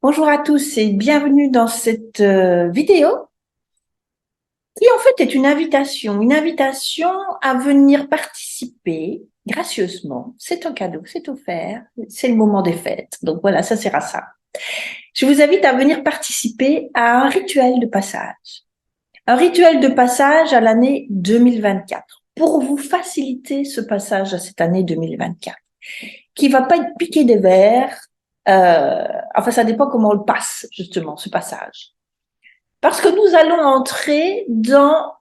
Bonjour à tous et bienvenue dans cette vidéo qui en fait est une invitation à venir participer gracieusement. C'est un cadeau, c'est offert, c'est le moment des fêtes. Donc voilà, ça sert à ça. Je vous invite à venir participer à un rituel de passage. Un rituel de passage à l'année 2024 pour vous faciliter ce passage à cette année 2024 qui va pas être piqué des verres. Enfin, ça dépend comment on le passe, justement, ce passage. Parce que nous allons entrer dans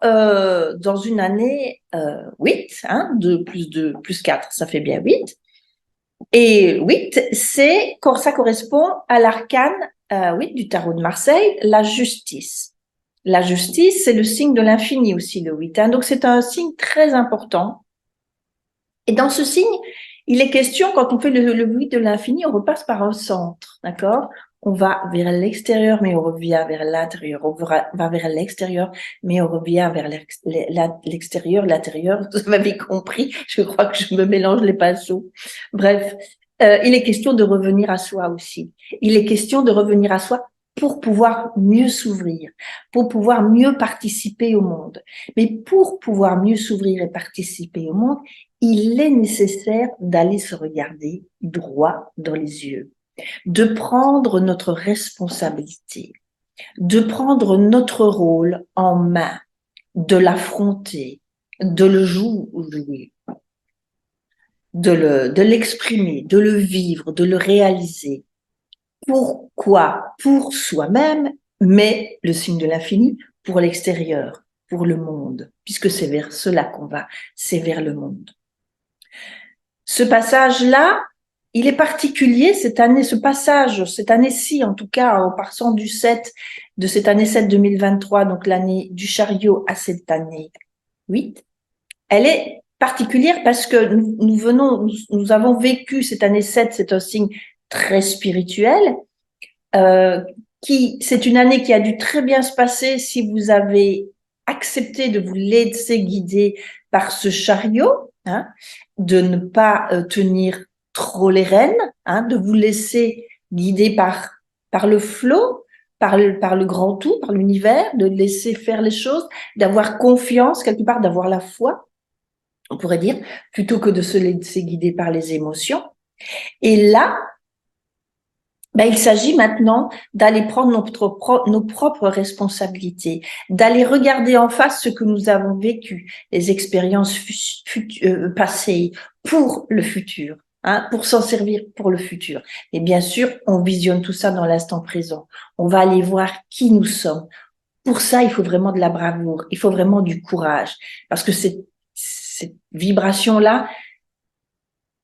une année 8, hein, 2 plus 4, ça fait bien 8. Et 8, ça correspond à l'arcane 8 du tarot de Marseille, la justice. La justice, c'est le signe de l'infini aussi, le 8. Hein, donc, c'est un signe très important. Et dans ce signe, il est question, quand on fait le 8 de l'infini, on repasse par un centre, d'accord? On va vers l'extérieur, mais on revient vers l'intérieur. On va vers l'extérieur, mais on revient vers l'extérieur, l'intérieur. Vous m'avez compris. Je crois que je me mélange les pinceaux. Bref, il est question de revenir à soi aussi. Il est question de revenir à soi pour pouvoir mieux s'ouvrir, pour pouvoir mieux participer au monde. Mais pour pouvoir mieux s'ouvrir et participer au monde, il est nécessaire d'aller se regarder droit dans les yeux, de prendre notre responsabilité, de prendre notre rôle en main, de l'affronter, de le jouer, de l'exprimer, de le vivre, de le réaliser. Pourquoi? Pour soi-même, mais le signe de l'infini, pour l'extérieur, pour le monde, puisque c'est vers cela qu'on va, c'est vers le monde. Ce passage-là, il est particulier cette année, ce passage, cette année-ci, en tout cas, en partant du 7, de cette année 7 2023, donc l'année du chariot à cette année 8, elle est particulière parce que nous avons vécu cette année 7, c'est un signe très spirituel, c'est une année qui a dû très bien se passer si vous avez accepté de vous laisser guider par ce chariot, hein, de ne pas tenir trop les rênes, hein, de vous laisser guider par le flot, par le grand tout, par l'univers, de laisser faire les choses, d'avoir confiance quelque part, d'avoir la foi, on pourrait dire, plutôt que de se laisser guider par les émotions. Et là, il s'agit maintenant d'aller prendre nos propres responsabilités, d'aller regarder en face ce que nous avons vécu, les expériences passées pour le futur, hein, pour s'en servir pour le futur. Et bien sûr, on visionne tout ça dans l'instant présent. On va aller voir qui nous sommes. Pour ça, il faut vraiment de la bravoure, il faut vraiment du courage, parce que cette vibration-là,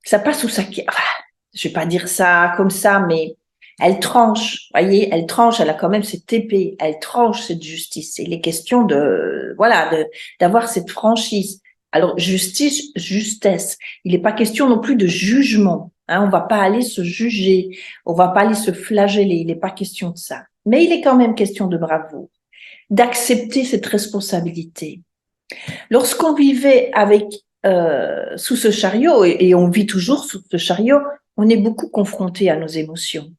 ça passe ou ça... Enfin, je vais pas dire ça comme ça, mais elle tranche, voyez, elle tranche, elle a quand même cette épée, elle tranche cette justice. Il est question d'avoir cette franchise. Alors, justice, justesse. Il n'est pas question non plus de jugement. Hein, on va pas aller se juger, on va pas aller se flageller. Il n'est pas question de ça. Mais il est quand même question de bravoure, d'accepter cette responsabilité. Lorsqu'on vivait sous ce chariot, et on vit toujours sous ce chariot, on est beaucoup confronté à nos émotions.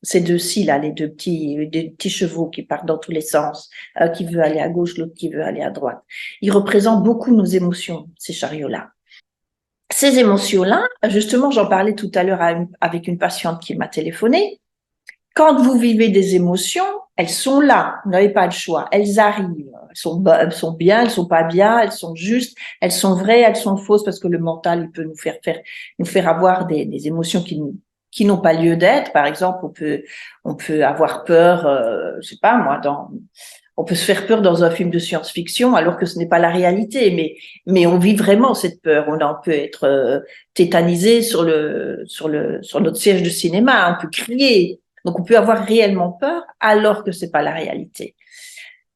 Ces deux-ci, là, les deux petits chevaux qui partent dans tous les sens, qui veut aller à gauche, l'autre qui veut aller à droite. Ils représentent beaucoup nos émotions, ces chariots-là. Ces émotions-là, justement, j'en parlais tout à l'heure avec une patiente qui m'a téléphoné. Quand vous vivez des émotions, elles sont là, vous n'avez pas le choix, elles arrivent, elles sont bien, elles sont pas bien, elles sont justes, elles sont vraies, elles sont fausses, parce que le mental, il peut nous faire avoir des émotions qui n'ont pas lieu d'être. Par exemple, on peut avoir peur, je sais pas moi, on peut se faire peur dans un film de science-fiction alors que ce n'est pas la réalité, mais on vit vraiment cette peur. On en peut être tétanisé sur notre siège de cinéma, on peut crier. Donc, on peut avoir réellement peur alors que c'est pas la réalité.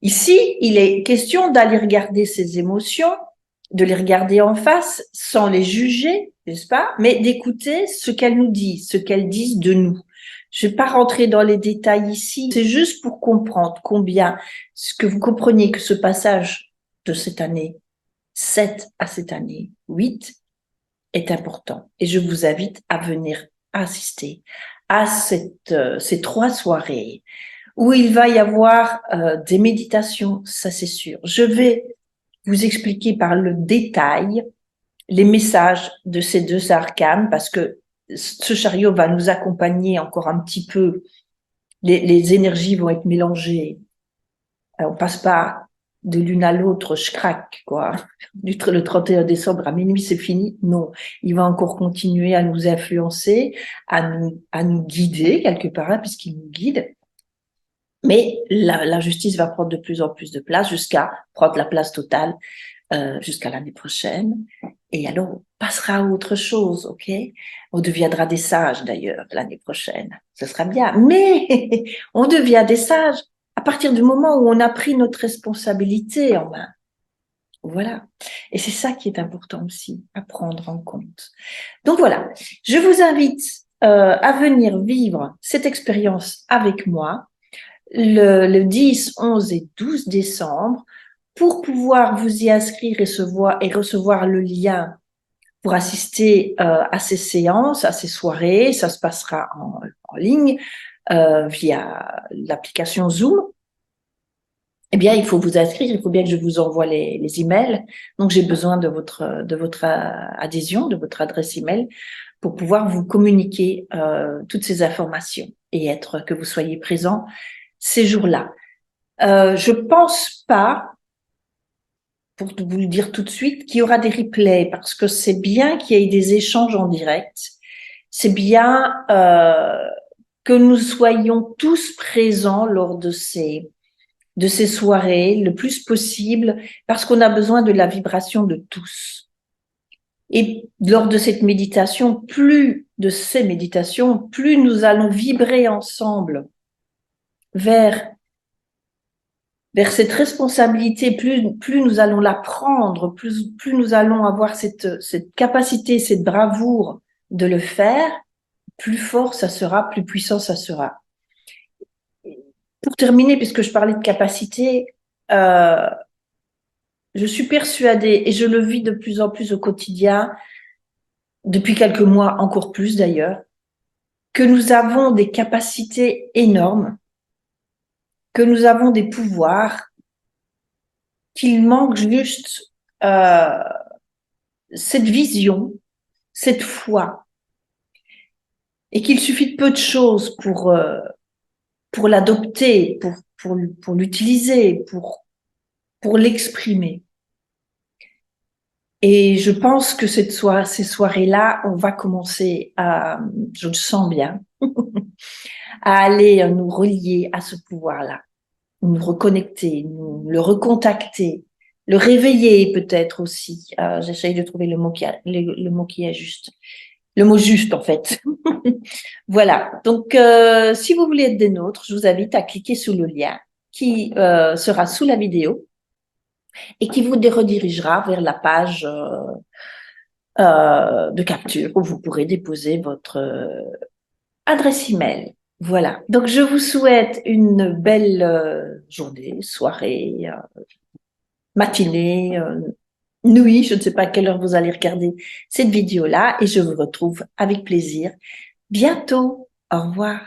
Ici, il est question d'aller regarder ces émotions, de les regarder en face sans les juger, n'est-ce pas? Mais d'écouter ce qu'elles nous disent, ce qu'elles disent de nous. Je vais pas rentrer dans les détails ici. C'est juste pour comprendre ce que vous compreniez que ce passage de cette année 7 à cette année 8 est important. Et je vous invite à venir assister, à ces 3 soirées où il va y avoir des méditations, ça c'est sûr. Je vais vous expliquer par le détail les messages de ces 2 arcanes parce que ce chariot va nous accompagner encore un petit peu. Les énergies vont être mélangées. On passe pas de l'une à l'autre, je craque, quoi. Le 31 décembre à minuit, c'est fini. Non, il va encore continuer à nous influencer, à nous guider quelque part, hein, puisqu'il nous guide. Mais la justice va prendre de plus en plus de place jusqu'à prendre la place totale jusqu'à l'année prochaine. Et alors, on passera à autre chose, ok? On deviendra des sages d'ailleurs l'année prochaine. Ce sera bien. Mais on devient des sages à partir du moment où on a pris notre responsabilité en main. Voilà. Et c'est ça qui est important aussi à prendre en compte. Donc voilà, je vous invite à venir vivre cette expérience avec moi le 10, 11 et 12 décembre pour pouvoir vous y inscrire et recevoir le lien pour assister à ces séances, à ces soirées. Ça se passera en ligne via l'application Zoom. Eh bien, il faut vous inscrire, il faut bien que je vous envoie les emails. Donc, j'ai besoin de votre adhésion, de votre adresse email pour pouvoir vous communiquer toutes ces informations et que vous soyez présents ces jours-là. Je pense pas, pour vous le dire tout de suite, qu'il y aura des replays parce que c'est bien qu'il y ait des échanges en direct. C'est bien que nous soyons tous présents lors de ces soirées le plus possible parce qu'on a besoin de la vibration de tous. Et lors de cette méditation, plus nous allons vibrer ensemble vers cette responsabilité, plus nous allons la prendre, plus nous allons avoir cette capacité, cette bravoure de le faire, plus fort ça sera, plus puissant ça sera. Pour terminer, puisque je parlais de capacité, je suis persuadée, et je le vis de plus en plus au quotidien, depuis quelques mois encore plus d'ailleurs, que nous avons des capacités énormes, que nous avons des pouvoirs, qu'il manque juste cette vision, cette foi, et qu'il suffit de peu de choses pour l'adopter, pour l'utiliser, pour l'exprimer. Et je pense que ces soirées-là, on va commencer je le sens bien, à aller nous relier à ce pouvoir-là, nous reconnecter, nous le recontacter, le réveiller peut-être aussi. J'essaye de trouver le mot qui est juste. Le mot juste, en fait. Voilà. Donc, si vous voulez être des nôtres, je vous invite à cliquer sur le lien qui sera sous la vidéo et qui vous redirigera vers la page de capture où vous pourrez déposer votre adresse email. Voilà. Donc, je vous souhaite une belle journée, soirée, matinée, nuit. Je ne sais pas à quelle heure vous allez regarder cette vidéo-là et je vous retrouve avec plaisir bientôt. Au revoir.